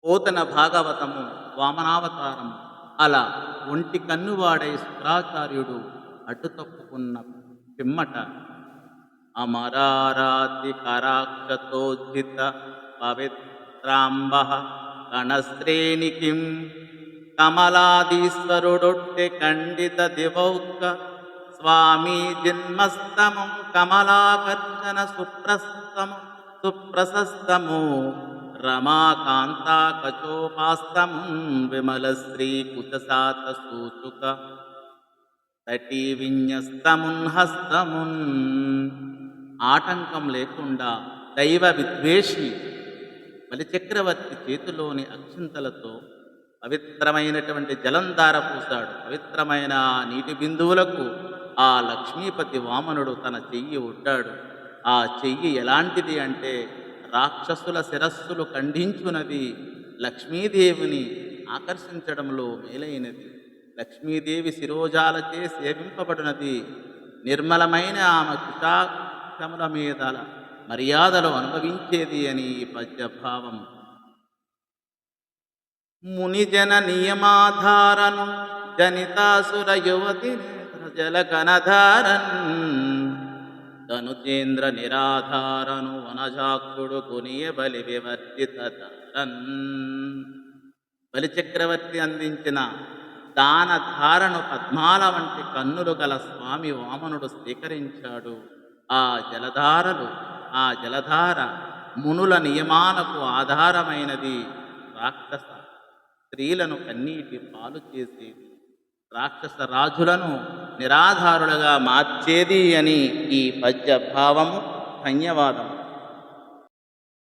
పోతన భాగవతము వామనావతారం. అలా ఒంటి కన్నువాడై శుక్రాచార్యుడు అడ్డు తప్పుకున్న పిమ్మట అమరారాతి కరాక్షతోజ్జిత పవిత్రాంబ గణశ్రేణికిం కమలాదీశ్వరుడొట్టె ఖండిత దివౌక స్వామి జన్మస్తమం కమలాకర్షణ సుప్రశస్తము రమాకాంతాకచోపాస్తమున్ విమల శ్రీ కుశసాత సూచుక తటి విన్యస్తమున్ హస్తమున్. ఆటంకం లేకుండా దైవ విద్వేషి బలిచక్రవర్తి చేతిలోని అక్షింతలతో పవిత్రమైనటువంటి జలంధార పూశాడు. పవిత్రమైన నీటి బిందువులకు ఆ లక్ష్మీపతి వామనుడు తన చెయ్యి ఒడ్డాడు. ఆ చెయ్యి ఎలాంటిది అంటే రాక్షసుల శిరస్సులు ఖండించునది, లక్ష్మీదేవిని ఆకర్షించడంలో మేలైనది, లక్ష్మీదేవి శిరోజాలచే సేవింపబడినది, నిర్మలమైన ఆమె కుటాక్షముల మీద మర్యాదలు అనుభవించేది అని పద్యభావం. మునిజన నియమాధారను జనితాసుర యువతి జలకనధారన్ ధనుచేంద్ర నిరాధారను వనజాక్షుడు కొనియ బలి వివర్జితరన్. బలిచక్రవర్తి అందించిన దానధారను పద్మాల వంటి కన్నులు గల స్వామి వామనుడు స్వీకరించాడు. ఆ జలధార మునుల నియమాలకు ఆధారమైనది. రాక్షస స్త్రీలను కన్నీటి పాలు చేసేది, రాక్షస రాజులను నిరాధారులుగా మార్చేది అని ఈ పద్యభావము. ధన్యవాదము.